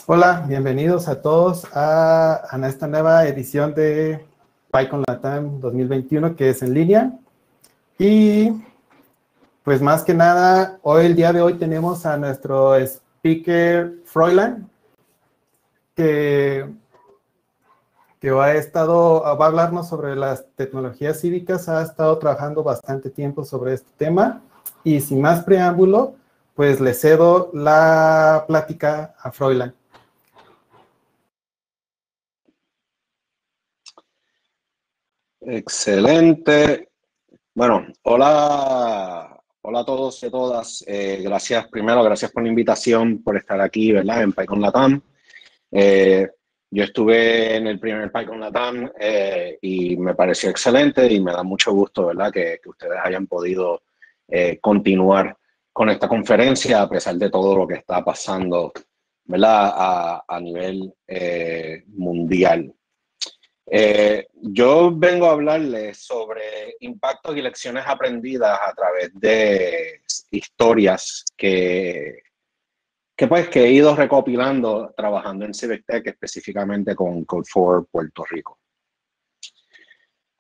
Hola, bienvenidos a todos a esta nueva edición de PyCon Latam 2021 que es en línea. Y pues más que nada, el día de hoy tenemos a nuestro speaker Froilan, que va a hablarnos sobre las tecnologías cívicas. Ha estado trabajando bastante tiempo sobre este tema. Y sin más preámbulo, pues le cedo la plática a Froilan. Excelente. Bueno, hola a todos y a todas. Gracias por la invitación, por estar aquí, ¿verdad? En PyCon Latam. Yo estuve en el primer PyCon Latam y me pareció excelente y me da mucho gusto, ¿verdad? Que ustedes hayan podido continuar con esta conferencia a pesar de todo lo que está pasando, ¿verdad? A nivel mundial. Yo vengo a hablarles sobre impactos y lecciones aprendidas a través de historias que he ido recopilando trabajando en CivicTech, específicamente con Code4 Puerto Rico.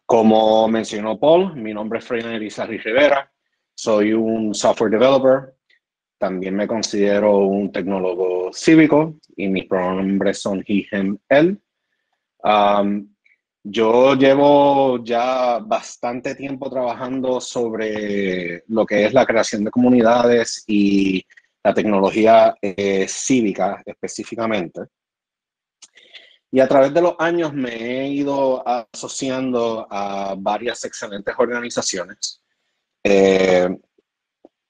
Como mencionó Paul, mi nombre es Froilan Elizarri Rivera, soy un software developer, también me considero un tecnólogo cívico y mis pronombres son he, him, él. Yo llevo ya bastante tiempo trabajando sobre lo que es la creación de comunidades y la tecnología cívica específicamente. Y a través de los años me he ido asociando a varias excelentes organizaciones.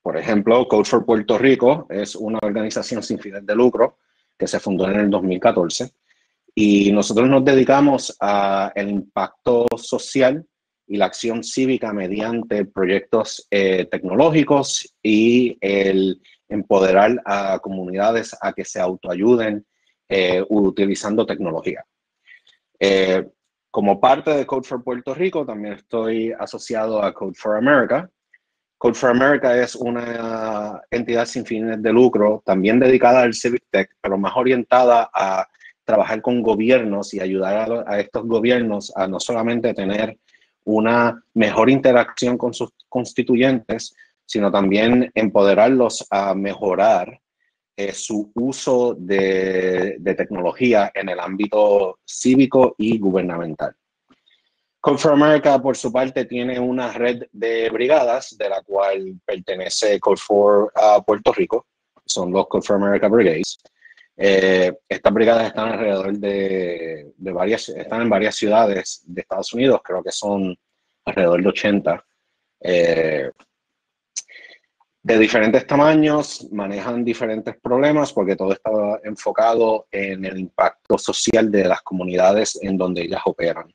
Por ejemplo, Code4 Puerto Rico es una organización sin fines de lucro que se fundó en el 2014. Y nosotros nos dedicamos al impacto social y la acción cívica mediante proyectos tecnológicos y el empoderar a comunidades a que se autoayuden utilizando tecnología. Como parte de Code4 Puerto Rico, también estoy asociado a Code4 America. Code4 America es una entidad sin fines de lucro, también dedicada al CivicTech, pero más orientada a trabajar con gobiernos y ayudar a estos gobiernos a no solamente tener una mejor interacción con sus constituyentes, sino también empoderarlos a mejorar su uso de tecnología en el ámbito cívico y gubernamental. Code4 America, por su parte, tiene una red de brigadas de la cual pertenece Code4 Puerto Rico, son los Code4 America Brigades. Estas brigadas están alrededor están en varias ciudades de Estados Unidos, creo que son alrededor de 80. De diferentes tamaños, manejan diferentes problemas porque todo está enfocado en el impacto social de las comunidades en donde ellas operan.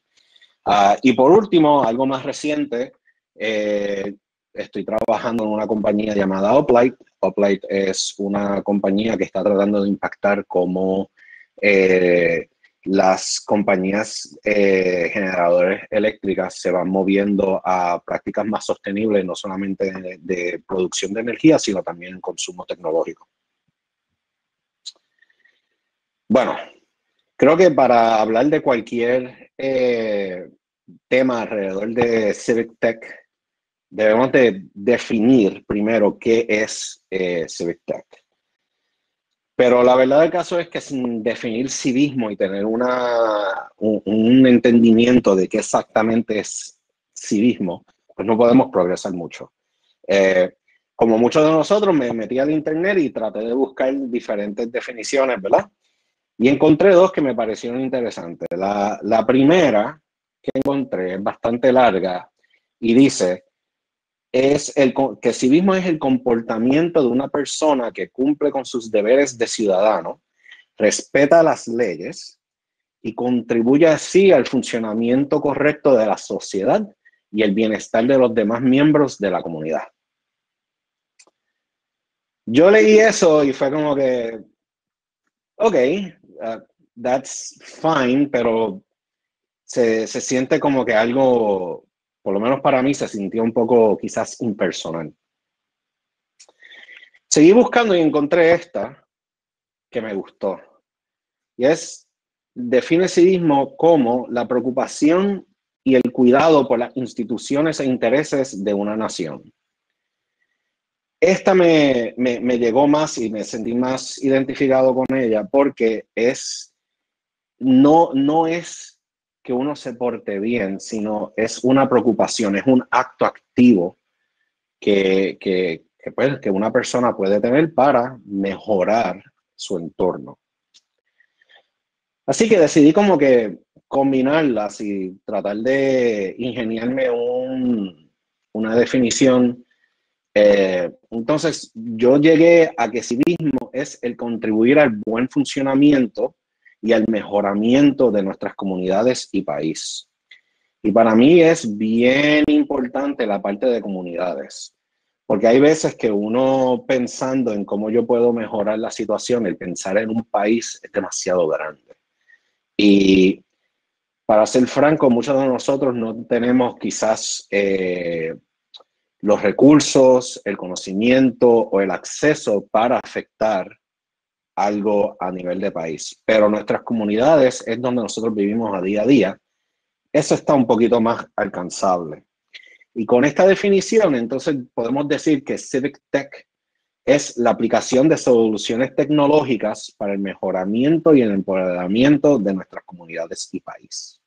Y por último, algo más reciente, estoy trabajando en una compañía llamada Uplight. Uplight es una compañía que está tratando de impactar cómo las compañías generadoras eléctricas se van moviendo a prácticas más sostenibles, no solamente de producción de energía, sino también en consumo tecnológico. Bueno, creo que para hablar de cualquier tema alrededor de CivicTech, debemos de definir primero qué es CivicTech. Pero la verdad del caso es que sin definir civismo y tener un entendimiento de qué exactamente es civismo, pues no podemos progresar mucho. Como muchos de nosotros, me metí al internet y traté de buscar diferentes definiciones, ¿verdad? Y encontré dos que me parecieron interesantes. La primera que encontré es bastante larga y dice que civismo es el comportamiento de una persona que cumple con sus deberes de ciudadano, respeta las leyes y contribuye así al funcionamiento correcto de la sociedad y el bienestar de los demás miembros de la comunidad. Yo leí eso y fue como que, ok, that's fine, pero se siente como que algo, por lo menos para mí, se sintió un poco quizás impersonal. Seguí buscando y encontré esta, que me gustó. Y define civismo como la preocupación y el cuidado por las instituciones e intereses de una nación. Esta me llegó más y me sentí más identificado con ella porque no es que uno se porte bien, sino es una preocupación, es un acto activo que una persona puede tener para mejorar su entorno. Así que decidí como que combinarlas y tratar de ingeniarme una definición. Entonces, yo llegué a que civismo es el contribuir al buen funcionamiento y al mejoramiento de nuestras comunidades y país. Y para mí es bien importante la parte de comunidades, porque hay veces que uno pensando en cómo yo puedo mejorar la situación, el pensar en un país es demasiado grande. Y para ser franco, muchos de nosotros no tenemos quizás los recursos, el conocimiento o el acceso para afectar algo a nivel de país. Pero nuestras comunidades es donde nosotros vivimos a día. Eso está un poquito más alcanzable. Y con esta definición, entonces podemos decir que Civic Tech es la aplicación de soluciones tecnológicas para el mejoramiento y el empoderamiento de nuestras comunidades y país.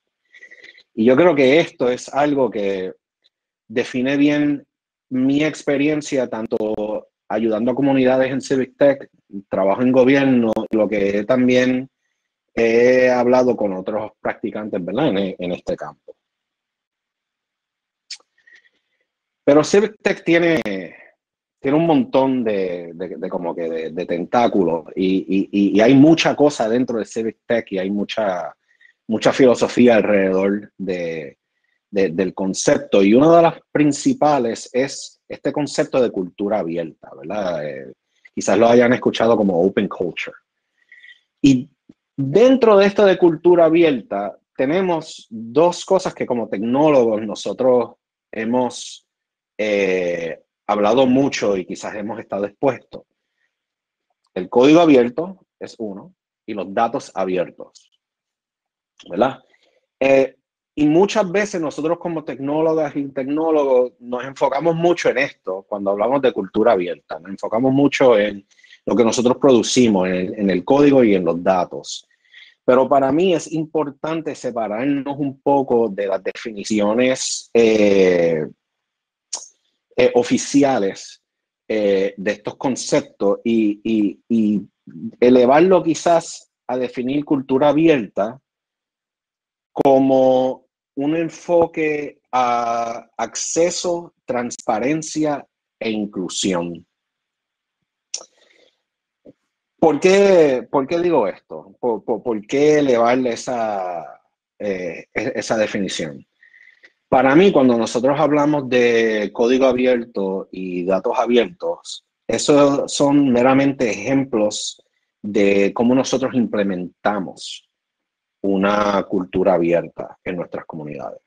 Y yo creo que esto es algo que define bien mi experiencia, tanto ayudando a comunidades en Civic Tech, trabajo en gobierno, lo que también he hablado con otros practicantes, ¿verdad? En este campo. Pero Civic Tech tiene un montón de tentáculos y hay mucha cosa dentro de Civic Tech y hay mucha filosofía alrededor del concepto. Y una de las principales es este concepto de cultura abierta, ¿verdad? Quizás lo hayan escuchado como open culture. Y dentro de esto de cultura abierta tenemos dos cosas que como tecnólogos nosotros hemos hablado mucho y quizás hemos estado expuestos. El código abierto es uno y los datos abiertos, ¿verdad? Y muchas veces nosotros como tecnólogas y tecnólogos nos enfocamos mucho en esto cuando hablamos de cultura abierta. Nos enfocamos mucho en lo que nosotros producimos, en el código y en los datos. Pero para mí es importante separarnos un poco de las definiciones oficiales de estos conceptos y elevarlo quizás a definir cultura abierta como un enfoque a acceso, transparencia e inclusión. ¿Por qué digo esto? ¿Por qué elevarle esa definición? Para mí, cuando nosotros hablamos de código abierto y datos abiertos, esos son meramente ejemplos de cómo nosotros implementamos una cultura abierta en nuestras comunidades.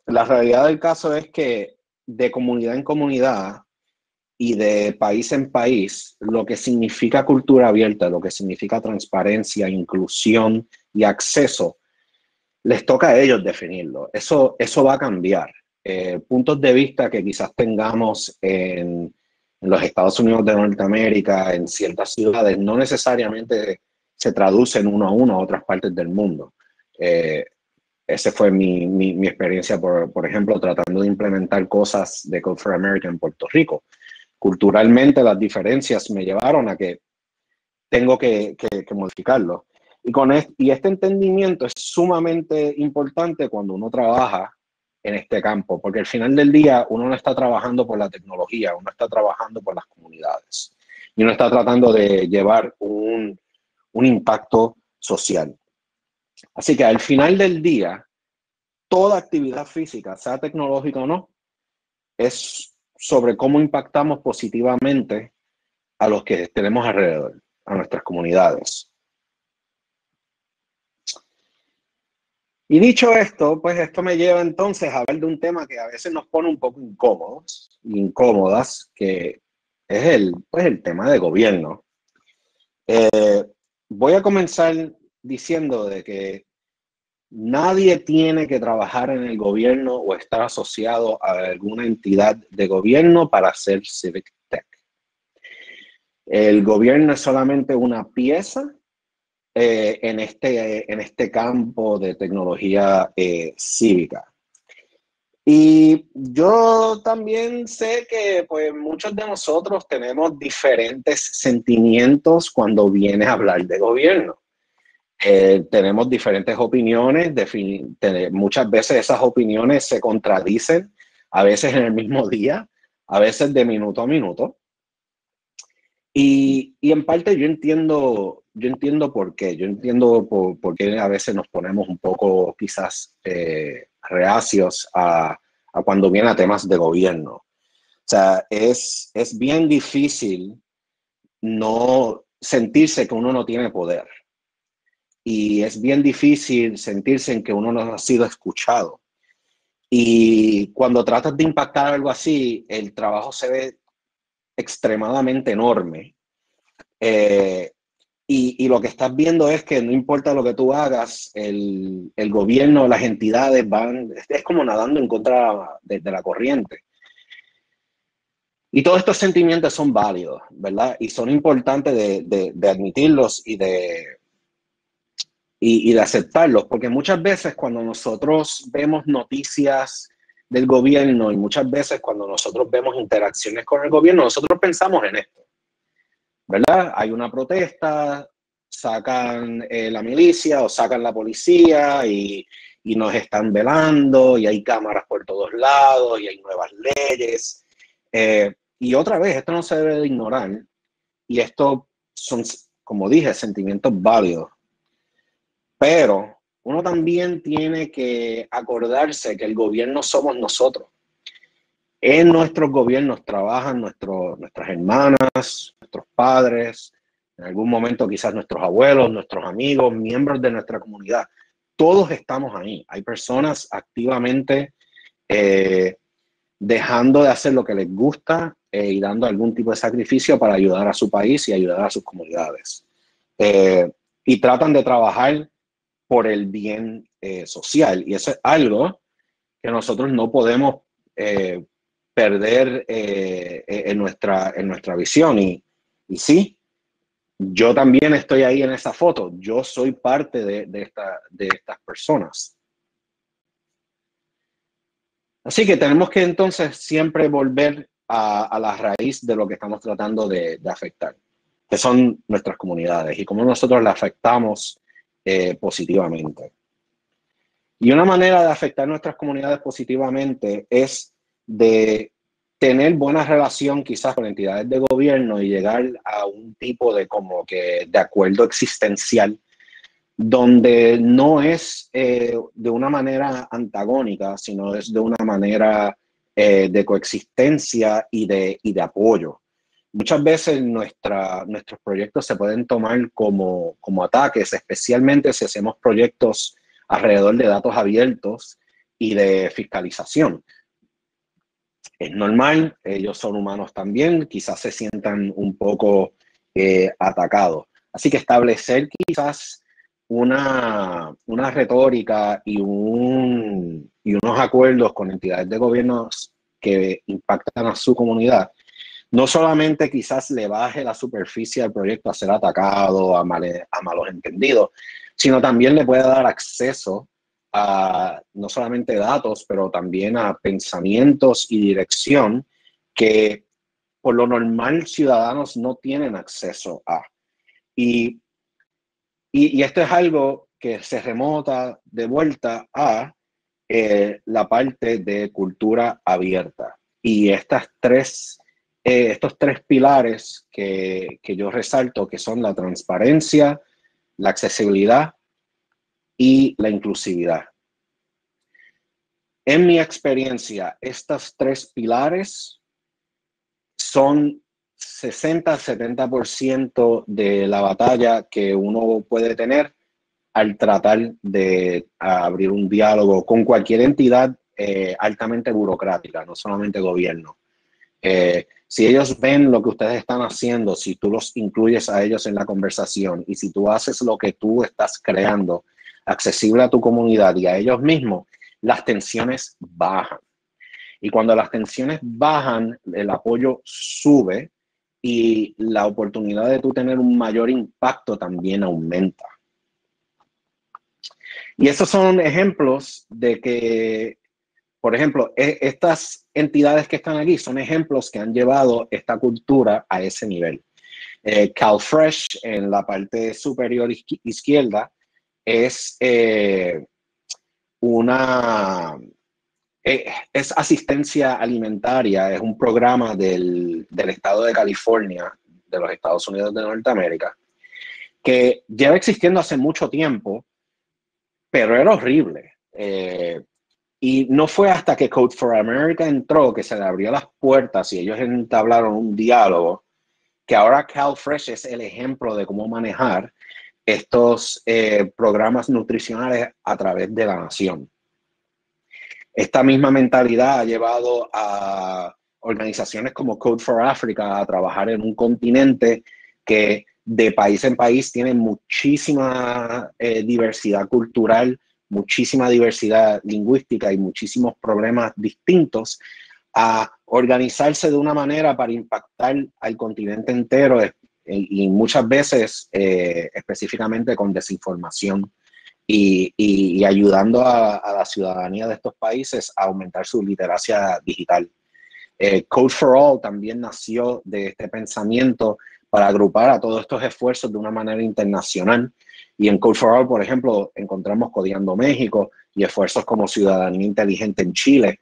La realidad del caso es que de comunidad en comunidad y de país en país, lo que significa cultura abierta, lo que significa transparencia, inclusión y acceso, les toca a ellos definirlo. Eso va a cambiar. Puntos de vista que quizás tengamos en los Estados Unidos de Norteamérica, en ciertas ciudades, no necesariamente se traducen uno a uno a otras partes del mundo. Esa fue mi experiencia, por ejemplo, tratando de implementar cosas de Code for America en Puerto Rico. Culturalmente las diferencias me llevaron a que tengo que modificarlo. Y este entendimiento es sumamente importante cuando uno trabaja en este campo, porque al final del día uno no está trabajando por la tecnología, uno está trabajando por las comunidades y uno está tratando de llevar un impacto social. Así que al final del día, toda actividad física, sea tecnológica o no, es sobre cómo impactamos positivamente a los que tenemos alrededor, a nuestras comunidades. Y dicho esto, pues esto me lleva entonces a hablar de un tema que a veces nos pone un poco incómodos, incómodas, que es el tema de gobierno. Voy a comenzar diciendo de que nadie tiene que trabajar en el gobierno o estar asociado a alguna entidad de gobierno para hacer Civic Tech. El gobierno es solamente una pieza en este campo de tecnología cívica. Y yo también sé que pues, muchos de nosotros tenemos diferentes sentimientos cuando viene a hablar de gobierno. Tenemos diferentes opiniones, muchas veces esas opiniones se contradicen, a veces en el mismo día, a veces de minuto a minuto. Y en parte yo entiendo por qué. Yo entiendo por qué a veces nos ponemos un poco quizás reacios a cuando viene a temas de gobierno. O sea, es bien difícil no sentirse que uno no tiene poder. Y es bien difícil sentirse en que uno no ha sido escuchado. Y cuando tratas de impactar algo así, el trabajo se ve extremadamente enorme. Y lo que estás viendo es que no importa lo que tú hagas, el gobierno, las entidades es como nadando en contra de la corriente. Y todos estos sentimientos son válidos, ¿verdad? Y son importantes de admitirlos y de aceptarlos, porque muchas veces cuando nosotros vemos noticias del gobierno y muchas veces cuando nosotros vemos interacciones con el gobierno, nosotros pensamos en esto, ¿verdad? Hay una protesta, sacan la milicia o sacan la policía y nos están velando y hay cámaras por todos lados y hay nuevas leyes. Y otra vez, esto no se debe de ignorar y esto son, como dije, sentimientos válidos. Pero uno también tiene que acordarse que el gobierno somos nosotros. En nuestros gobiernos trabajan nuestras hermanas, nuestros padres, en algún momento quizás nuestros abuelos, nuestros amigos, miembros de nuestra comunidad. Todos estamos ahí. Hay personas activamente dejando de hacer lo que les gusta y dando algún tipo de sacrificio para ayudar a su país y ayudar a sus comunidades. Y tratan de trabajar por el bien social. Y eso es algo que nosotros no podemos perder en nuestra visión. Y sí, yo también estoy ahí en esa foto. Yo soy parte de estas personas. Así que tenemos que entonces siempre volver a la raíz de lo que estamos tratando de afectar, que son nuestras comunidades y cómo nosotros las afectamos positivamente. Y una manera de afectar nuestras comunidades positivamente es de tener buena relación quizás con entidades de gobierno y llegar a un tipo de como que de acuerdo existencial donde no es de una manera antagónica, sino es de una manera de coexistencia y de apoyo. Muchas veces nuestros proyectos se pueden tomar como ataques, especialmente si hacemos proyectos alrededor de datos abiertos y de fiscalización. Es normal, ellos son humanos también, quizás se sientan un poco atacados. Así que establecer quizás una retórica y unos acuerdos con entidades de gobiernos que impactan a su comunidad, no solamente quizás le baje la superficie del proyecto a ser atacado, a malos entendidos, sino también le puede dar acceso a no solamente datos, pero también a pensamientos y dirección que por lo normal ciudadanos no tienen acceso a. Y esto es algo que se remota de vuelta a la parte de cultura abierta. Y estos tres pilares que yo resalto, que son la transparencia, la accesibilidad y la inclusividad. En mi experiencia, estos tres pilares son 60-70% de la batalla que uno puede tener al tratar de abrir un diálogo con cualquier entidad altamente burocrática, no solamente gobierno. Si ellos ven lo que ustedes están haciendo, si tú los incluyes a ellos en la conversación y si tú haces lo que tú estás creando accesible a tu comunidad y a ellos mismos, las tensiones bajan. Y cuando las tensiones bajan, el apoyo sube y la oportunidad de tú tener un mayor impacto también aumenta. Y esos son ejemplos de que, por ejemplo, estas entidades que están aquí son ejemplos que han llevado esta cultura a ese nivel. CalFresh, en la parte superior izquierda, es es asistencia alimentaria, es un programa del estado de California, de los Estados Unidos de Norteamérica, que lleva existiendo hace mucho tiempo, pero era horrible. Y no fue hasta que Code for America entró que se le abrió las puertas y ellos entablaron un diálogo, que ahora CalFresh es el ejemplo de cómo manejar estos programas nutricionales a través de la nación. Esta misma mentalidad ha llevado a organizaciones como Code for Africa a trabajar en un continente que de país en país tiene muchísima diversidad cultural, muchísima diversidad lingüística y muchísimos problemas distintos, a organizarse de una manera para impactar al continente entero y muchas veces específicamente con desinformación. Y ayudando a la ciudadanía de estos países a aumentar su literacia digital. Code for All también nació de este pensamiento para agrupar a todos estos esfuerzos de una manera internacional. Y en Code for All, por ejemplo, encontramos Codeando México y esfuerzos como Ciudadanía Inteligente en Chile,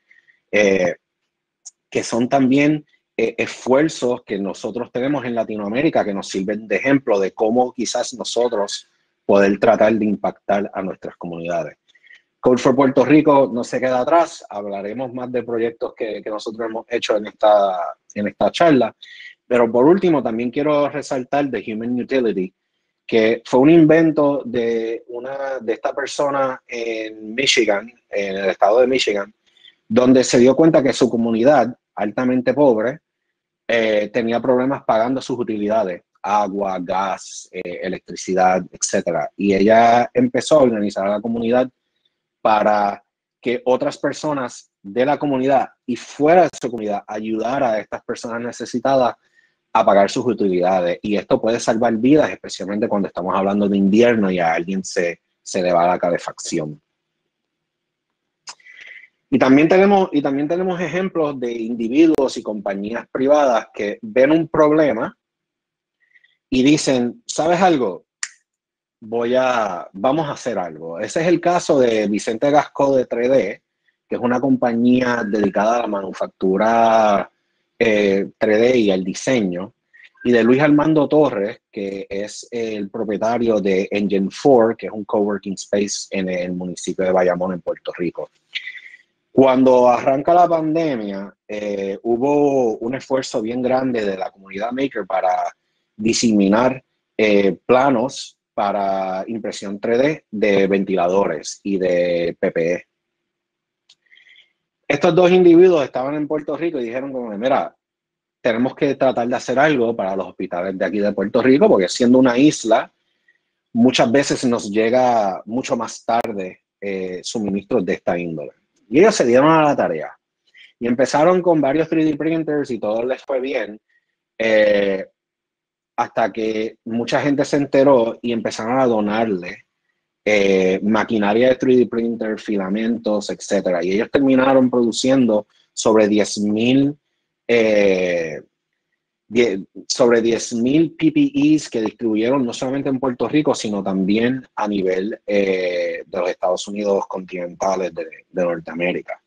que son también esfuerzos que nosotros tenemos en Latinoamérica que nos sirven de ejemplo de cómo quizás nosotros poder tratar de impactar a nuestras comunidades. Code for Puerto Rico no se queda atrás, hablaremos más de proyectos que nosotros hemos hecho en esta charla, pero por último también quiero resaltar The Human Utility, que fue un invento de esta persona en Michigan, en el estado de Michigan, donde se dio cuenta que su comunidad, altamente pobre, tenía problemas pagando sus utilidades, agua, gas, electricidad, etc. Y ella empezó a organizar a la comunidad para que otras personas de la comunidad y fuera de su comunidad ayudara a estas personas necesitadas a pagar sus utilidades. Y esto puede salvar vidas, especialmente cuando estamos hablando de invierno y a alguien se le va la calefacción. Y también tenemos ejemplos de individuos y compañías privadas que ven un problema y dicen, ¿sabes algo? Vamos a hacer algo. Ese es el caso de Vicente Gascó de 3D, que es una compañía dedicada a la manufactura 3D y al diseño, y de Luis Armando Torres, que es el propietario de Engine 4, que es un coworking space en el municipio de Bayamón, en Puerto Rico. Cuando arranca la pandemia, hubo un esfuerzo bien grande de la comunidad maker para diseminar planos para impresión 3D de ventiladores y de PPE. Estos dos individuos estaban en Puerto Rico y dijeron como, mira, tenemos que tratar de hacer algo para los hospitales de aquí de Puerto Rico, porque siendo una isla, muchas veces nos llega mucho más tarde suministros de esta índole. Y ellos se dieron a la tarea y empezaron con varios 3D printers y todo les fue bien, hasta que mucha gente se enteró y empezaron a donarle maquinaria de 3D printer, filamentos, etc. Y ellos terminaron produciendo sobre 10,000 PPEs que distribuyeron no solamente en Puerto Rico, sino también a nivel de los Estados Unidos continentales de Norteamérica.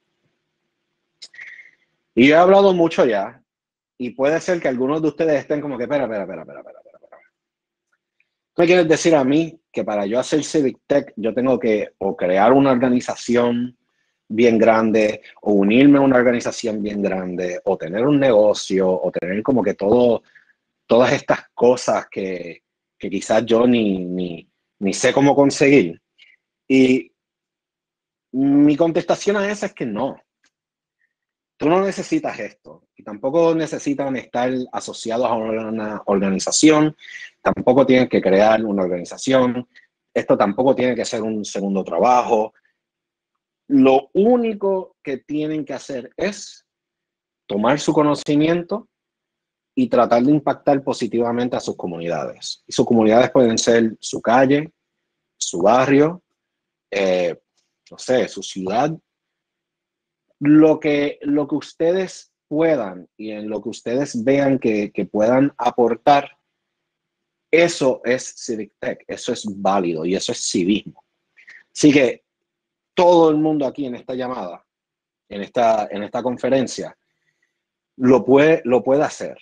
Y yo he hablado mucho ya, y puede ser que algunos de ustedes estén como que, espera. ¿Tú me quieres decir a mí que para yo hacer Civic Tech yo tengo que o crear una organización bien grande, o unirme a una organización bien grande, o tener un negocio, o tener como que todas estas cosas que quizás yo ni sé cómo conseguir? Y mi contestación a esa es que no. tú no necesitas esto. Y tampoco necesitan estar asociados a una organización. Tampoco tienen que crear una organización. Esto tampoco tiene que ser un segundo trabajo. Lo único que tienen que hacer es tomar su conocimiento y tratar de impactar positivamente a sus comunidades. Y sus comunidades pueden ser su calle, su barrio, no sé, su ciudad. Lo que ustedes puedan y en lo que ustedes vean que puedan aportar, eso es Civic Tech, eso es válido y eso es civismo. Así que todo el mundo aquí en esta llamada, en esta conferencia, lo puede hacer.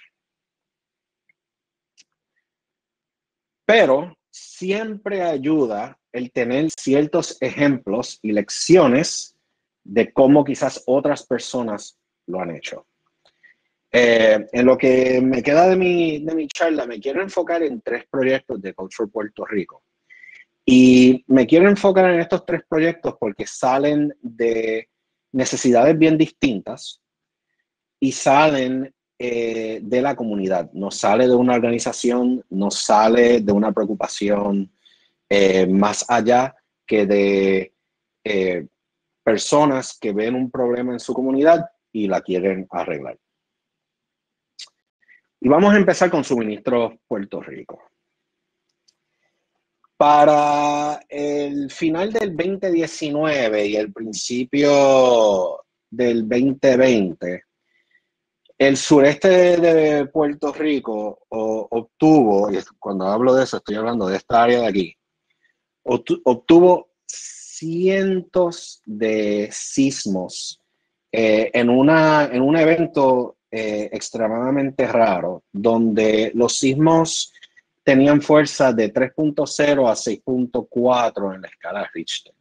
Pero siempre ayuda el tener ciertos ejemplos y lecciones de cómo quizás otras personas lo han hecho. En lo que me queda de mi charla, me quiero enfocar en 3 proyectos de Culture Puerto Rico. Y me quiero enfocar en estos 3 proyectos porque salen de necesidades bien distintas y salen de la comunidad. No sale de una organización, no sale de una preocupación más allá que de personas que ven un problema en su comunidad y la quieren arreglar. Y vamos a empezar con Suministros Puerto Rico. Para el final del 2019 y el principio del 2020, el sureste de Puerto Rico obtuvo, y cuando hablo de eso estoy hablando de esta área de aquí, obtuvo cientos de sismos en un evento extremadamente raro, donde los sismos tenían fuerza de 3.0 a 6.4 en la escala Richter.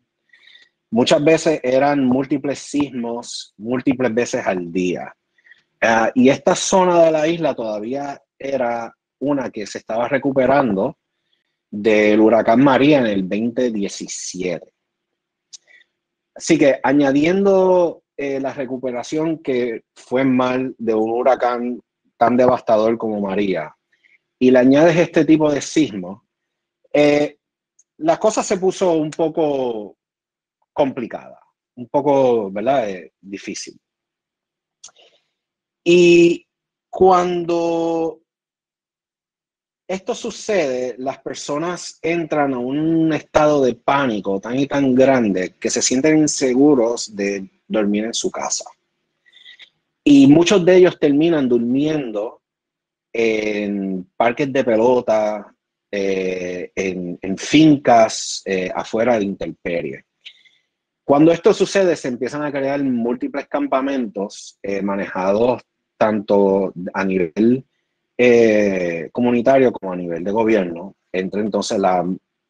Muchas veces eran múltiples sismos, múltiples veces al día. Y esta zona de la isla todavía era una que se estaba recuperando del huracán María en el 2017. Así que añadiendo la recuperación que fue mal de un huracán tan devastador como María, y le añades este tipo de sismo, la cosa se puso un poco complicada, un poco, ¿verdad? Difícil. Y cuando esto sucede, las personas entran a un estado de pánico tan y tan grande que se sienten inseguros de dormir en su casa. Y muchos de ellos terminan durmiendo en parques de pelota, en fincas afuera de intemperie. Cuando esto sucede, se empiezan a crear múltiples campamentos manejados tanto a nivel comunitario como a nivel de gobierno. Entre entonces las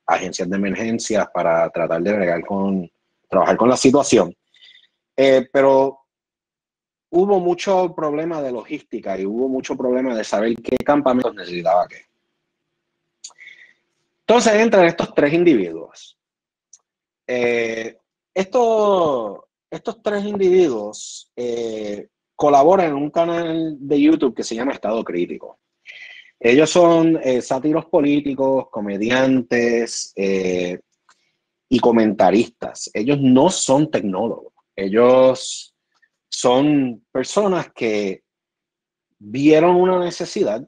agencias de emergencias para tratar de trabajar con la situación. Pero hubo mucho problema de logística y hubo mucho problema de saber qué campamentos necesitaba qué. Entonces entran estos 3 individuos. Estos 3 individuos colaboran en un canal de YouTube que se llama Estado Crítico. Ellos son sátiros políticos, comediantes y comentaristas. Ellos no son tecnólogos. Ellos son personas que vieron una necesidad,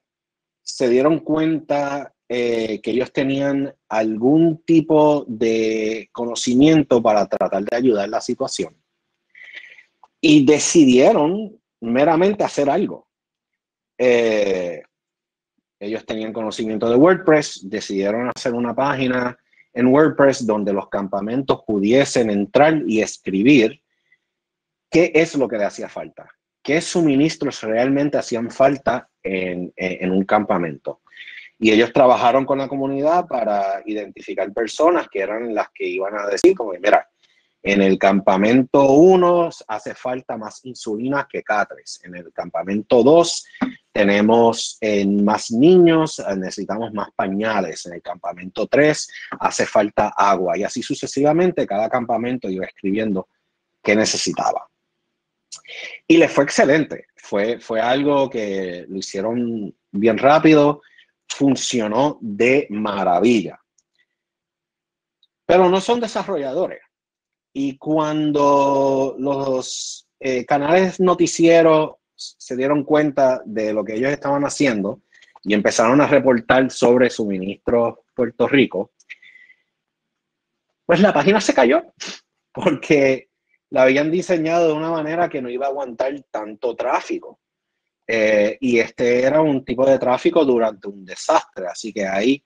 se dieron cuenta que ellos tenían algún tipo de conocimiento para tratar de ayudar la situación y decidieron meramente hacer algo. Ellos tenían conocimiento de WordPress, decidieron hacer una página en WordPress donde los campamentos pudiesen entrar y escribir qué es lo que le hacía falta, qué suministros realmente hacían falta en un campamento. Y ellos trabajaron con la comunidad para identificar personas que eran las que iban a decir, como, mira, en el campamento 1 hace falta más insulina que catres. En el campamento 2 tenemos más niños, necesitamos más pañales. En el campamento 3 hace falta agua. Y así sucesivamente, cada campamento iba escribiendo qué necesitaba. Y les fue excelente. Fue algo que lo hicieron bien rápido, funcionó de maravilla. Pero no son desarrolladores. Y cuando los canales noticieros se dieron cuenta de lo que ellos estaban haciendo y empezaron a reportar sobre suministros Puerto Rico, pues la página se cayó porque la habían diseñado de una manera que no iba a aguantar tanto tráfico. Y este era un tipo de tráfico durante un desastre. Así que ahí,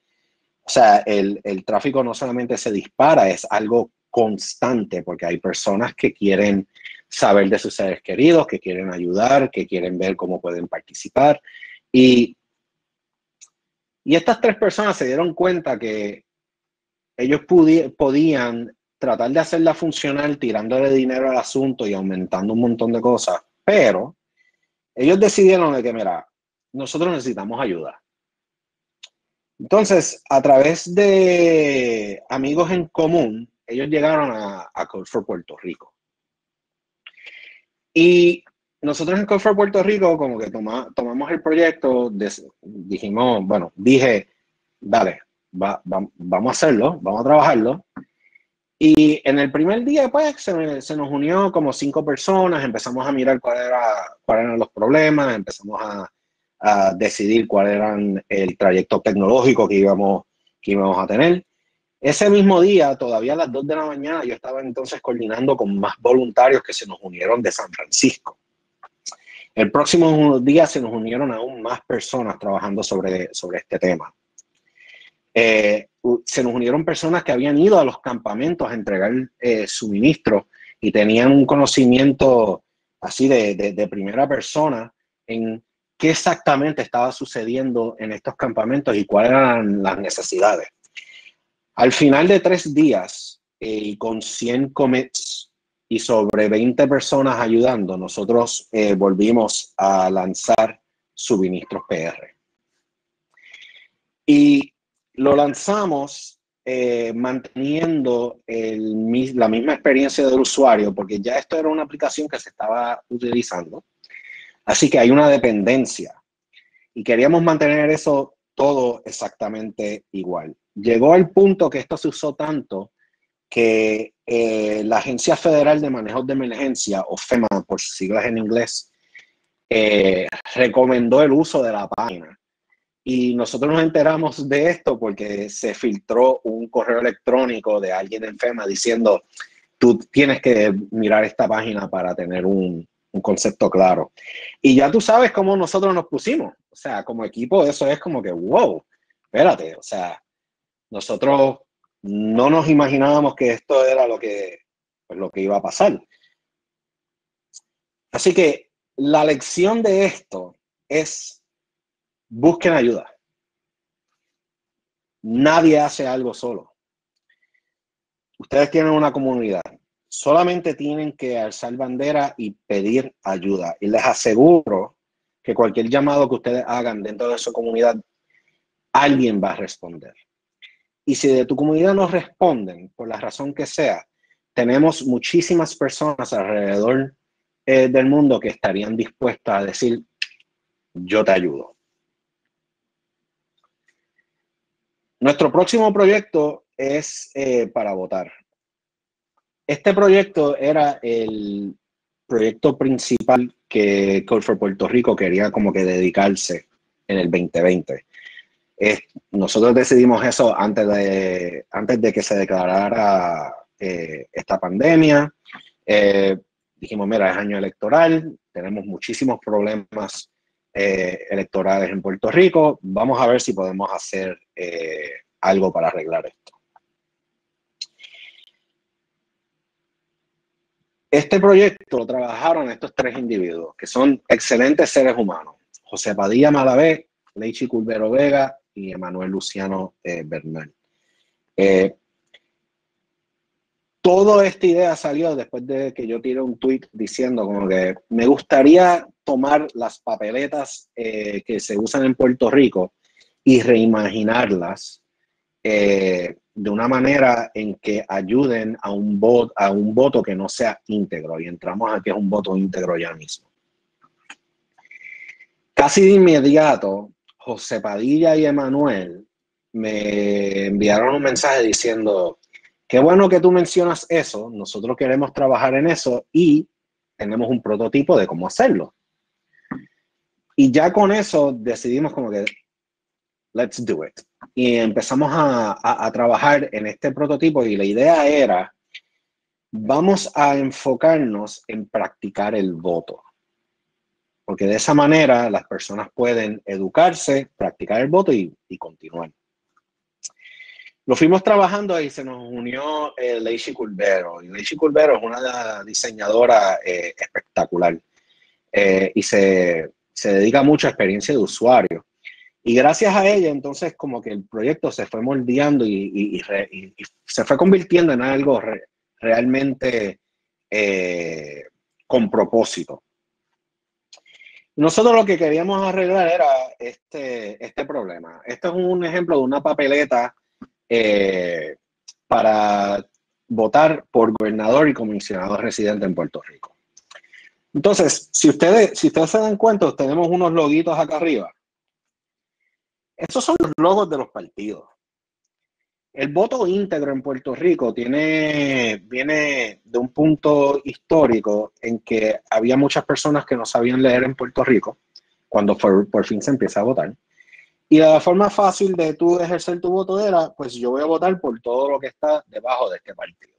o sea, el tráfico no solamente se dispara, es algo constante, porque hay personas que quieren saber de sus seres queridos, que quieren ayudar, que quieren ver cómo pueden participar. Y estas tres personas se dieron cuenta que ellos podían tratar de hacerla funcionar tirándole dinero al asunto y aumentando un montón de cosas, pero ellos decidieron de que, mira, nosotros necesitamos ayuda. Entonces, a través de amigos en común, ellos llegaron a Code for Puerto Rico. Y nosotros en Code for Puerto Rico, como que tomamos el proyecto, dijimos, bueno, dije, dale, vamos a hacerlo, vamos a trabajarlo. Y en el primer día, pues, se nos unió como 5 personas, empezamos a mirar cuáles eran los problemas, empezamos a decidir cuál era el trayecto tecnológico que íbamos a tener. Ese mismo día, todavía a las 2 de la mañana, yo estaba entonces coordinando con más voluntarios que se nos unieron de San Francisco. El próximo día se nos unieron aún más personas trabajando sobre este tema. Se nos unieron personas que habían ido a los campamentos a entregar suministros y tenían un conocimiento así de primera persona en qué exactamente estaba sucediendo en estos campamentos y cuáles eran las necesidades. Al final de 3 días y con 100 commits y sobre 20 personas ayudando, nosotros volvimos a lanzar Suministros PR. Y lo lanzamos manteniendo la misma experiencia del usuario, porque ya esto era una aplicación que se estaba utilizando. Así que hay una dependencia y queríamos mantener eso todo exactamente igual. Llegó al punto que esto se usó tanto que la Agencia Federal de Manejo de Emergencia, o FEMA por sus siglas en inglés, recomendó el uso de la página. Y nosotros nos enteramos de esto porque se filtró un correo electrónico de alguien en FEMA diciendo, tú tienes que mirar esta página para tener un concepto claro. Y ya tú sabes cómo nosotros nos pusimos. O sea, como equipo, eso es como que, wow, espérate. O sea, nosotros no nos imaginábamos que esto era lo que iba a pasar. Así que la lección de esto es, busquen ayuda. Nadie hace algo solo. Ustedes tienen una comunidad. Solamente tienen que alzar bandera y pedir ayuda. Y les aseguro que cualquier llamado que ustedes hagan dentro de su comunidad, alguien va a responder. Y si de tu comunidad no responden, por la razón que sea, tenemos muchísimas personas alrededor del mundo que estarían dispuestas a decir, yo te ayudo. Nuestro próximo proyecto es para votar. Este proyecto era el proyecto principal que Code for Puerto Rico quería como que dedicarse en el 2020. Nosotros decidimos eso antes de que se declarara esta pandemia. Dijimos, mira, es año electoral, tenemos muchísimos problemas electorales en Puerto Rico, vamos a ver si podemos hacer algo para arreglar esto. Este proyecto lo trabajaron estos 3 individuos, que son excelentes seres humanos. José Padilla Malavé, Leichi Culvero Vega y Emanuel Luciano Bernal. Toda esta idea salió después de que yo tiré un tweet diciendo como que me gustaría tomar las papeletas que se usan en Puerto Rico y reimaginarlas de una manera en que ayuden a un voto que no sea íntegro. Y entramos a que es un voto íntegro ya mismo. Casi de inmediato, José Padilla y Emanuel me enviaron un mensaje diciendo, qué bueno que tú mencionas eso, nosotros queremos trabajar en eso y tenemos un prototipo de cómo hacerlo. Y ya con eso decidimos como que, let's do it. Y empezamos a trabajar en este prototipo y la idea era, vamos a enfocarnos en practicar el voto. Porque de esa manera las personas pueden educarse, practicar el voto y continuar. Lo fuimos trabajando y se nos unió Leishi Culbero. Y Leishi Culbero es una diseñadora espectacular y se dedica mucho a experiencia de usuario. Y gracias a ella, entonces, como que el proyecto se fue moldeando y se fue convirtiendo en algo realmente con propósito. Nosotros lo que queríamos arreglar era este problema. Este es un ejemplo de una papeleta para votar por gobernador y comisionado residente en Puerto Rico. Entonces, si ustedes se dan cuenta, tenemos unos loguitos acá arriba. Estos son los logos de los partidos. El voto íntegro en Puerto Rico viene de un punto histórico en que había muchas personas que no sabían leer en Puerto Rico cuando por fin se empieza a votar. Y la forma fácil de tú ejercer tu voto era, pues yo voy a votar por todo lo que está debajo de este partido.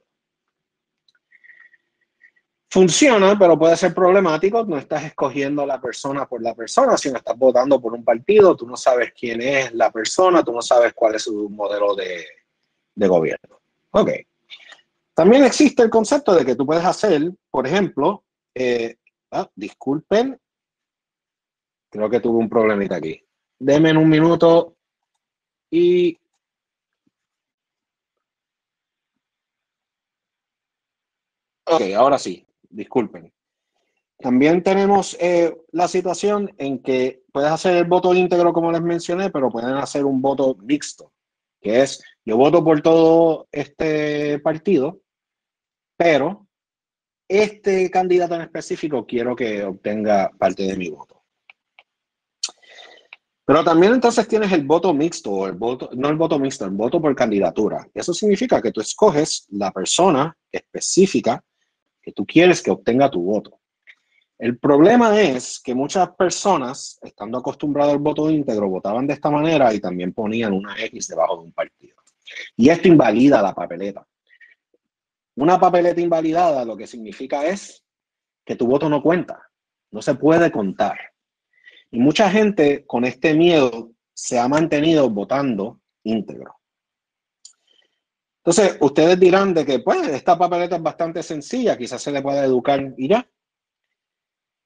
Funciona, pero puede ser problemático. No estás escogiendo a la persona por la persona, sino estás votando por un partido. Tú no sabes quién es la persona, tú no sabes cuál es su modelo de gobierno. Ok. También existe el concepto de que tú puedes hacer, por ejemplo, disculpen, creo que tuve un problemita aquí. Denme un minuto y... Ok, ahora sí, disculpen. También tenemos la situación en que puedes hacer el voto íntegro, como les mencioné, pero pueden hacer un voto mixto, que es, yo voto por todo este partido, pero este candidato en específico quiero que obtenga parte de mi voto. Pero también entonces tienes el voto mixto, o el voto, no el voto mixto, el voto por candidatura. Eso significa que tú escoges la persona específica que tú quieres que obtenga tu voto. El problema es que muchas personas, estando acostumbradas al voto íntegro, votaban de esta manera y también ponían una X debajo de un partido. Y esto invalida la papeleta. Una papeleta invalidada lo que significa es que tu voto no cuenta, no se puede contar. Y mucha gente con este miedo se ha mantenido votando íntegro. Entonces, ustedes dirán de que, pues, esta papeleta es bastante sencilla, quizás se le pueda educar y ya.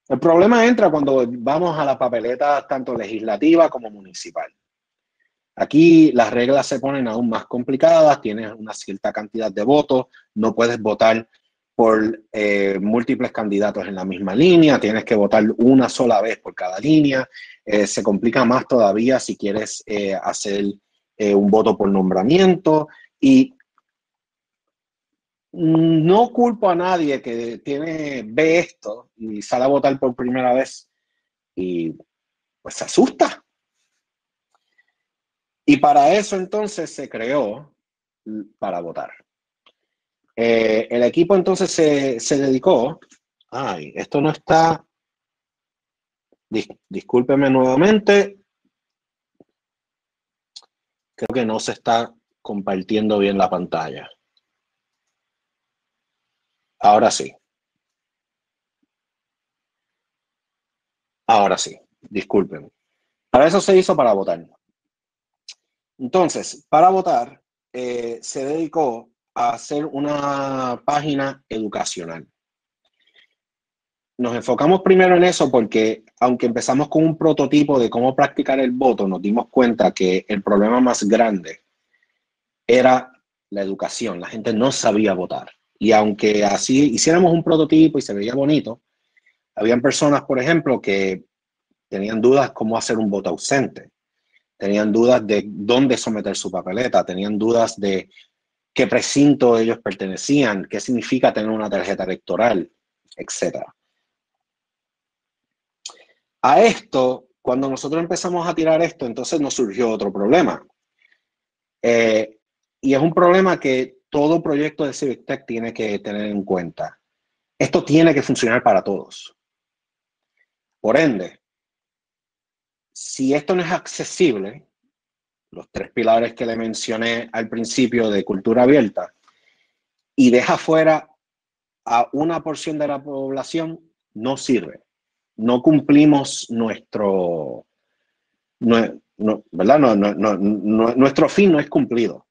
El problema entra cuando vamos a la papeleta tanto legislativa como municipal. Aquí las reglas se ponen aún más complicadas, tienes una cierta cantidad de votos, no puedes votar por múltiples candidatos en la misma línea, tienes que votar una sola vez por cada línea, se complica más todavía si quieres hacer un voto por nombramiento y no culpo a nadie que ve esto y sale a votar por primera vez y pues se asusta. Y para eso entonces se creó para votar. El equipo entonces se dedicó. Ay, esto no está. Discúlpeme nuevamente. Creo que no se está compartiendo bien la pantalla. Ahora sí. Ahora sí. Disculpen. Para eso se hizo para votar. Entonces, para votar, se dedicó a hacer una página educacional. Nos enfocamos primero en eso porque, aunque empezamos con un prototipo de cómo practicar el voto, nos dimos cuenta que el problema más grande era la educación. La gente no sabía votar. Y aunque así hiciéramos un prototipo y se veía bonito, habían personas, por ejemplo, que tenían dudas cómo hacer un voto ausente. Tenían dudas de dónde someter su papeleta. Tenían dudas de qué precinto ellos pertenecían, qué significa tener una tarjeta electoral, etc. A esto, cuando nosotros empezamos a tirar esto, entonces nos surgió otro problema. Y es un problema que todo proyecto de Civic Tech tiene que tener en cuenta. Esto tiene que funcionar para todos. Por ende, si esto no es accesible, los 3 pilares que le mencioné al principio de cultura abierta, y deja fuera a una porción de la población, no sirve. No cumplimos nuestro, ¿verdad? Nuestro fin no es cumplido.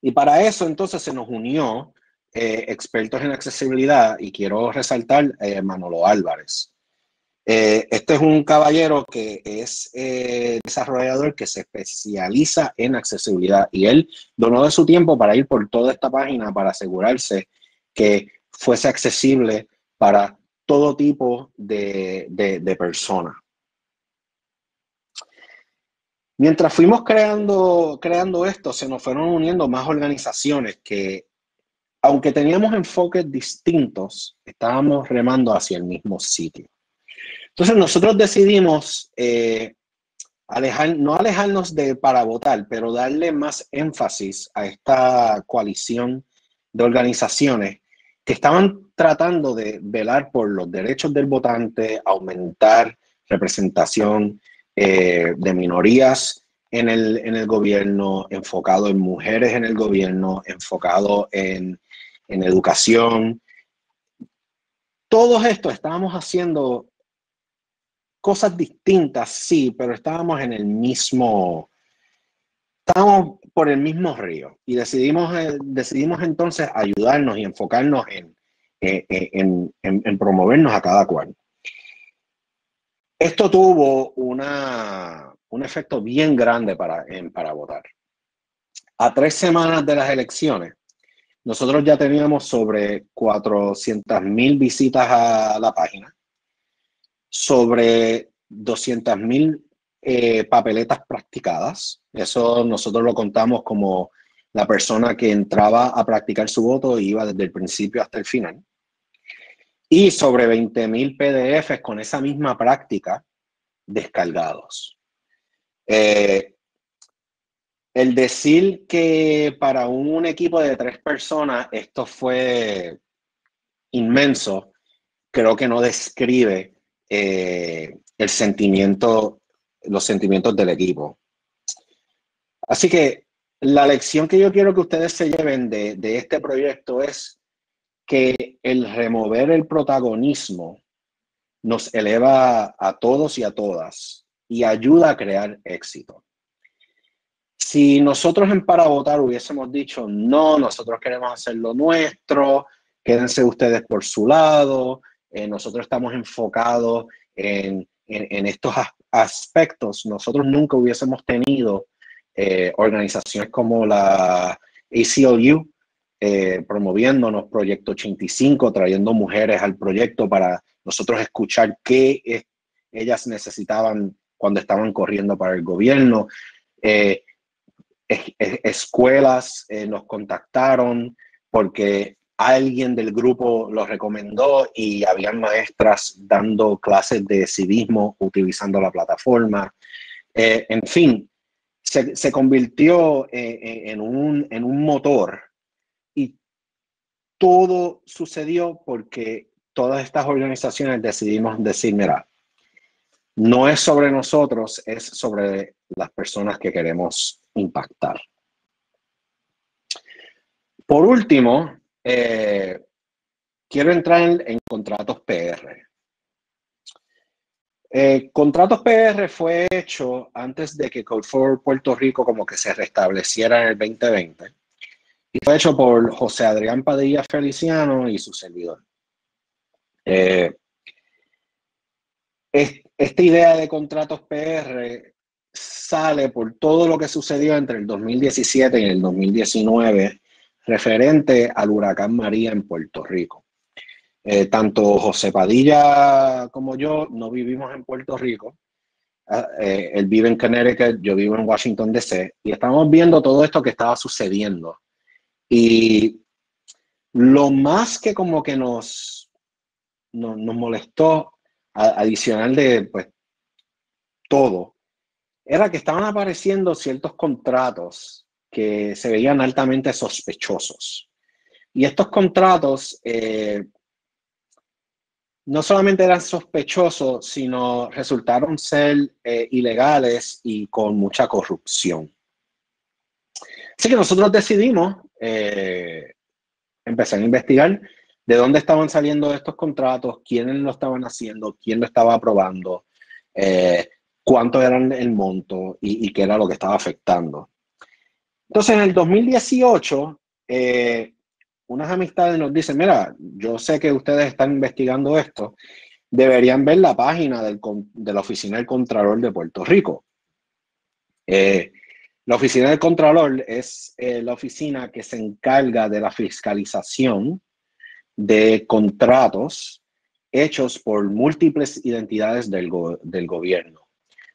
Y para eso entonces se nos unió expertos en accesibilidad, y quiero resaltar Manolo Álvarez. Este es un caballero que es desarrollador que se especializa en accesibilidad, y él donó de su tiempo para ir por toda esta página para asegurarse que fuese accesible para todo tipo de personas. Mientras fuimos creando esto, se nos fueron uniendo más organizaciones que, aunque teníamos enfoques distintos, estábamos remando hacia el mismo sitio. Entonces nosotros decidimos no alejarnos de Para Votar, pero darle más énfasis a esta coalición de organizaciones que estaban tratando de velar por los derechos del votante, aumentar representación de minorías en el gobierno, enfocado en mujeres en el gobierno, enfocado en educación. Todos estos estábamos haciendo cosas distintas, sí, pero estábamos por el mismo río, y decidimos entonces ayudarnos y enfocarnos en promovernos a cada cual. Esto tuvo un efecto bien grande para votar. A 3 semanas de las elecciones, nosotros ya teníamos sobre 400,000 visitas a la página, sobre 200,000 papeletas practicadas. Eso nosotros lo contamos como la persona que entraba a practicar su voto y iba desde el principio hasta el final. Y sobre 20,000 PDFs con esa misma práctica descargados. El decir que para un equipo de 3 personas esto fue inmenso, creo que no describe los sentimientos del equipo. Así que la lección que yo quiero que ustedes se lleven de este proyecto es que el remover el protagonismo nos eleva a todos y a todas y ayuda a crear éxito. Si nosotros en Para Votar hubiésemos dicho, no, nosotros queremos hacer lo nuestro, quédense ustedes por su lado, nosotros estamos enfocados en estos aspectos, nosotros nunca hubiésemos tenido organizaciones como la ACLU promoviéndonos, Proyecto 85, trayendo mujeres al proyecto para nosotros escuchar qué ellas necesitaban cuando estaban corriendo para el gobierno. Escuelas nos contactaron porque alguien del grupo los recomendó, y habían maestras dando clases de civismo utilizando la plataforma. En fin, se convirtió en un motor, y todo sucedió porque todas estas organizaciones decidimos decir, mira, no es sobre nosotros, es sobre las personas que queremos impactar. Por último, quiero entrar en contratos PR. Contratos PR fue hecho antes de que Code for Puerto Rico como que se restableciera en el 2020. Y fue hecho por José Adrián Padilla Feliciano y su servidor. Esta idea de contratos PR sale por todo lo que sucedió entre el 2017 y el 2019 referente al huracán María en Puerto Rico. Tanto José Padilla como yo no vivimos en Puerto Rico. Él vive en Connecticut, yo vivo en Washington, D.C. y estamos viendo todo esto que estaba sucediendo. Y lo más que como que nos molestó, adicional de pues todo, era que estaban apareciendo ciertos contratos que se veían altamente sospechosos. Y estos contratos no solamente eran sospechosos, sino resultaron ser ilegales y con mucha corrupción. Así que nosotros decidimos empezar a investigar de dónde estaban saliendo estos contratos, quiénes lo estaban haciendo, quién lo estaba aprobando, cuánto era el monto y qué era lo que estaba afectando. Entonces, en el 2018, unas amistades nos dicen, mira, yo sé que ustedes están investigando esto, deberían ver la página de la Oficina del Contralor de Puerto Rico. La Oficina del Contralor es la oficina que se encarga de la fiscalización de contratos hechos por múltiples identidades del gobierno.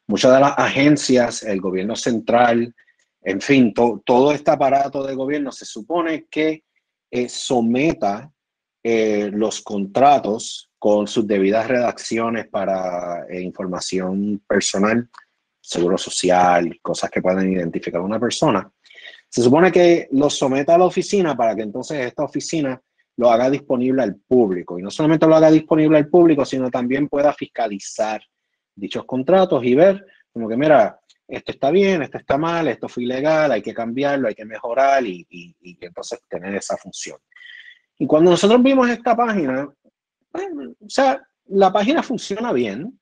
Muchas de las agencias, el gobierno central, en fin, todo este aparato de gobierno se supone que someta los contratos con sus debidas redacciones para información personal, seguro social, cosas que pueden identificar a una persona. Se supone que los someta a la oficina para que entonces esta oficina lo haga disponible al público. Y no solamente lo haga disponible al público, sino también pueda fiscalizar dichos contratos y ver como que, mira, esto está bien, esto está mal, esto fue ilegal, hay que cambiarlo, hay que mejorar y entonces tener esa función. Y cuando nosotros vimos esta página, bueno, o sea, la página funciona bien,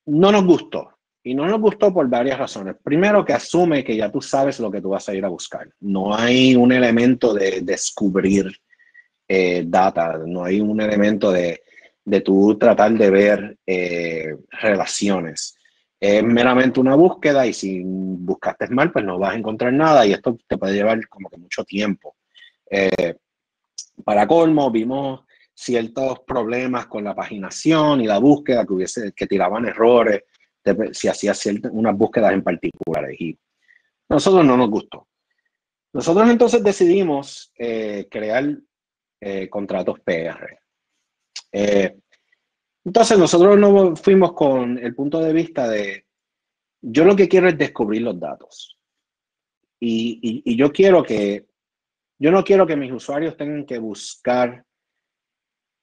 no nos gustó. Y no nos gustó por varias razones. Primero, que asume que ya tú sabes lo que tú vas a ir a buscar. No hay un elemento de descubrir data, no hay un elemento de tú tratar de ver relaciones. Es meramente una búsqueda y si buscaste mal, pues no vas a encontrar nada y esto te puede llevar como que mucho tiempo. Para colmo, vimos ciertos problemas con la paginación y la búsqueda que tiraban errores si hacías unas búsquedas en particulares y a nosotros no nos gustó. Nosotros entonces decidimos crear contratos PR. Entonces nosotros nos fuimos con el punto de vista de yo lo que quiero es descubrir los datos y yo no quiero que mis usuarios tengan que buscar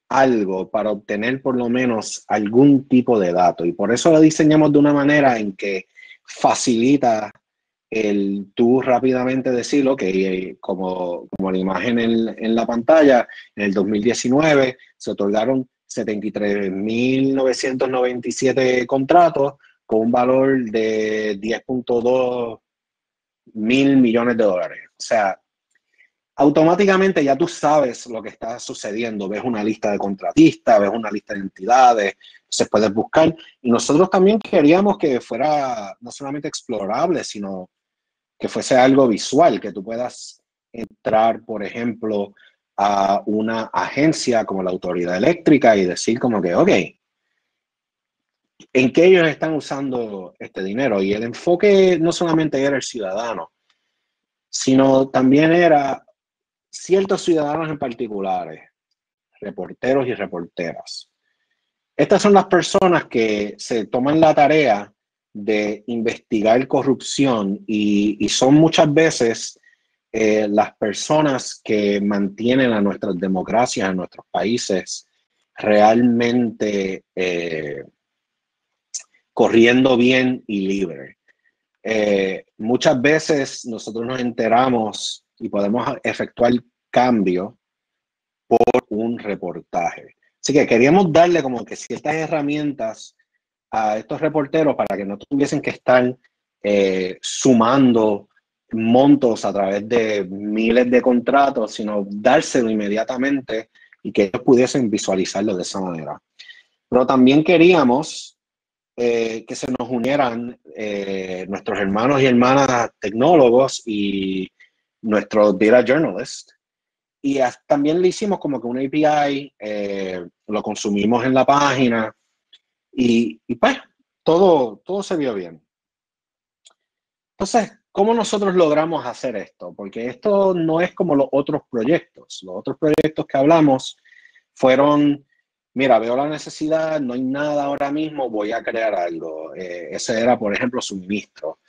algo para obtener por lo menos algún tipo de dato. Y por eso lo diseñamos de una manera en que facilita el tú rápidamente decir, ok, como la imagen en la pantalla, en el 2019 se otorgaron 73.997 contratos con un valor de 10.2 mil millones de dólares. O sea, automáticamente ya tú sabes lo que está sucediendo. Ves una lista de contratistas, ves una lista de entidades, se puedes buscar. Y nosotros también queríamos que fuera no solamente explorable, sino que fuese algo visual, que tú puedas entrar, por ejemplo, a una agencia como la Autoridad Eléctrica y decir como que, ok, ¿en qué ellos están usando este dinero? Y el enfoque no solamente era el ciudadano, sino también era ciertos ciudadanos en particulares, reporteros y reporteras. Estas son las personas que se toman la tarea de investigar corrupción y son muchas veces las personas que mantienen a nuestras democracias, a nuestros países, realmente corriendo bien y libre. Muchas veces nosotros nos enteramos y podemos efectuar cambio por un reportaje. Así que queríamos darle como que ciertas herramientas a estos reporteros para que no tuviesen que estar sumando montos a través de miles de contratos, sino dárselo inmediatamente y que ellos pudiesen visualizarlo de esa manera. Pero también queríamos que se nos unieran nuestros hermanos y hermanas tecnólogos y nuestros data journalists. Y también le hicimos como que un API, lo consumimos en la página y pues todo se vio bien. Entonces, ¿cómo nosotros logramos hacer esto? Porque esto no es como los otros proyectos. Los otros proyectos que hablamos fueron mira, veo la necesidad, no hay nada ahora mismo, voy a crear algo. Ese era, por ejemplo, suministro.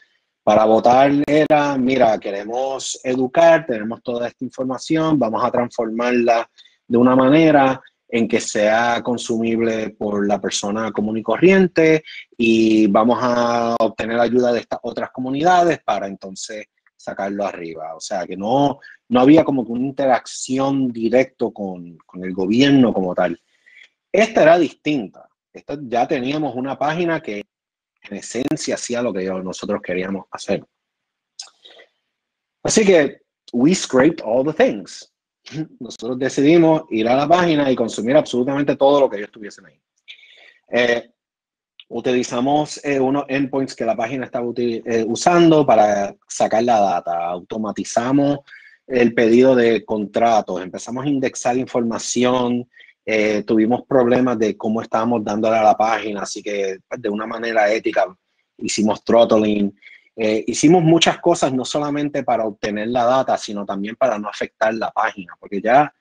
Para votar era, mira, queremos educar, tenemos toda esta información, vamos a transformarla de una manera en que sea consumible por la persona común y corriente y vamos a obtener ayuda de estas otras comunidades para entonces sacarlo arriba. O sea, que no había como que una interacción directa con el gobierno como tal. Esta era distinta. Esta, ya teníamos una página que en esencia hacía lo que nosotros queríamos hacer. Así que, we scraped all the things. Nosotros decidimos ir a la página y consumir absolutamente todo lo que ellos tuviesen ahí. Utilizamos unos endpoints que la página estaba usando para sacar la data. Automatizamos el pedido de contratos. Empezamos a indexar información. Tuvimos problemas de cómo estábamos dándole a la página, así que de una manera ética hicimos throttling. Hicimos muchas cosas no solamente para obtener la data, sino también para no afectar la página, porque ya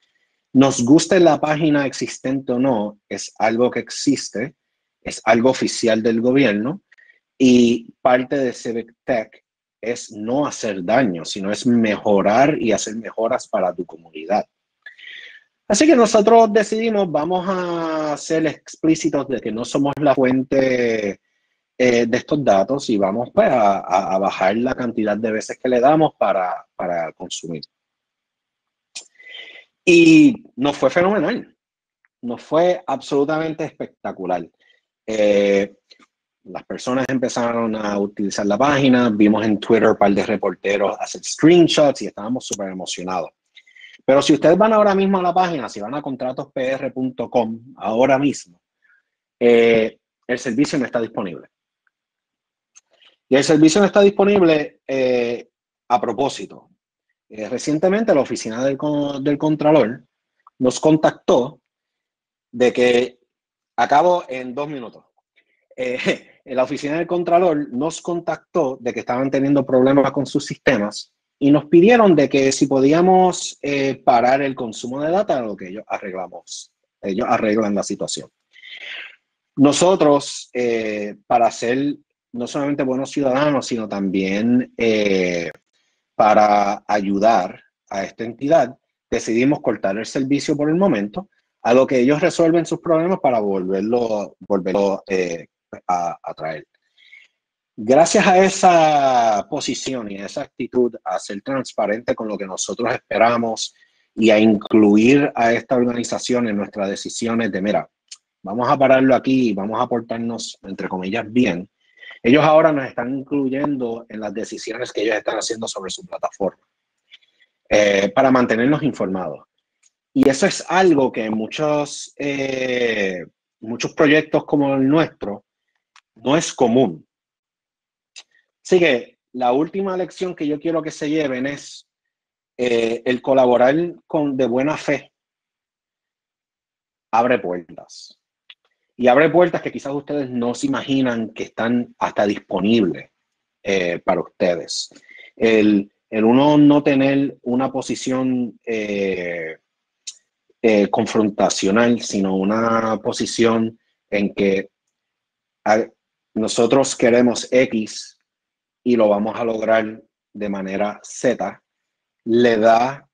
nos guste la página existente o no, es algo que existe, es algo oficial del gobierno y parte de Civic Tech es no hacer daño, sino es mejorar y hacer mejoras para tu comunidad. Así que nosotros decidimos, vamos a ser explícitos de que no somos la fuente de estos datos y vamos pues, a bajar la cantidad de veces que le damos para consumir. Y nos fue fenomenal, nos fue absolutamente espectacular. Las personas empezaron a utilizar la página, vimos en Twitter un par de reporteros hacer screenshots y estábamos súper emocionados. Pero si ustedes van ahora mismo a la página, si van a contratospr.com ahora mismo, el servicio no está disponible. Y el servicio no está disponible a propósito. Recientemente la oficina del Contralor nos contactó de que, acabo en 2 minutos, la oficina del Contralor nos contactó de que estaban teniendo problemas con sus sistemas y nos pidieron de que si podíamos parar el consumo de data, lo que ellos arreglan la situación. Nosotros, para ser no solamente buenos ciudadanos, sino también para ayudar a esta entidad, decidimos cortar el servicio por el momento, a lo que ellos resuelven sus problemas para volverlo a traer. Gracias a esa posición y a esa actitud, a ser transparente con lo que nosotros esperamos y a incluir a esta organización en nuestras decisiones de, mira, vamos a pararlo aquí y vamos a portarnos, entre comillas, bien. Ellos ahora nos están incluyendo en las decisiones que ellos están haciendo sobre su plataforma para mantenernos informados. Y eso es algo que en muchos proyectos como el nuestro no es común. Así que la última lección que yo quiero que se lleven es el colaborar de buena fe abre puertas. Y abre puertas que quizás ustedes no se imaginan que están hasta disponibles para ustedes. El uno no tener una posición confrontacional, sino una posición en que nosotros queremos X y lo vamos a lograr de manera Z, le da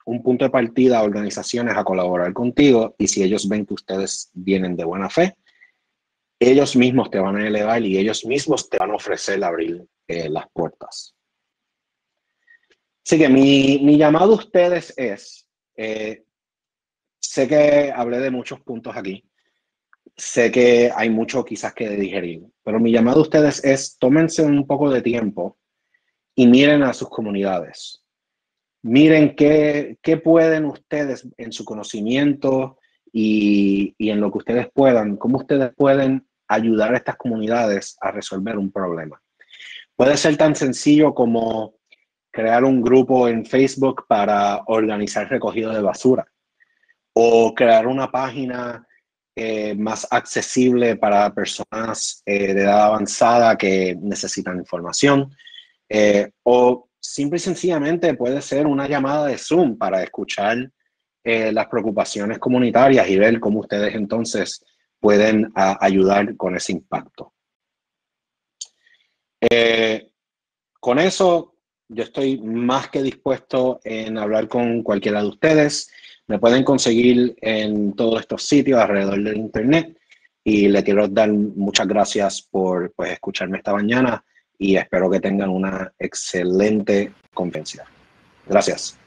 un punto de partida a organizaciones a colaborar contigo, y si ellos ven que ustedes vienen de buena fe, ellos mismos te van a elevar y ellos mismos te van a ofrecer abrir las puertas. Así que mi llamado a ustedes es, sé que hablé de muchos puntos aquí, sé que hay mucho quizás que digerir, pero mi llamado a ustedes es, tómense un poco de tiempo y miren a sus comunidades. Miren qué pueden ustedes en su conocimiento y en lo que ustedes puedan, cómo ustedes pueden ayudar a estas comunidades a resolver un problema. Puede ser tan sencillo como crear un grupo en Facebook para organizar recogido de basura o crear una página más accesible para personas de edad avanzada que necesitan información, o simple y sencillamente puede ser una llamada de Zoom para escuchar las preocupaciones comunitarias y ver cómo ustedes entonces pueden ayudar con ese impacto. Con eso, yo estoy más que dispuesto en hablar con cualquiera de ustedes. Me pueden conseguir en todos estos sitios alrededor del internet y le quiero dar muchas gracias por escucharme esta mañana y espero que tengan una excelente conferencia. Gracias.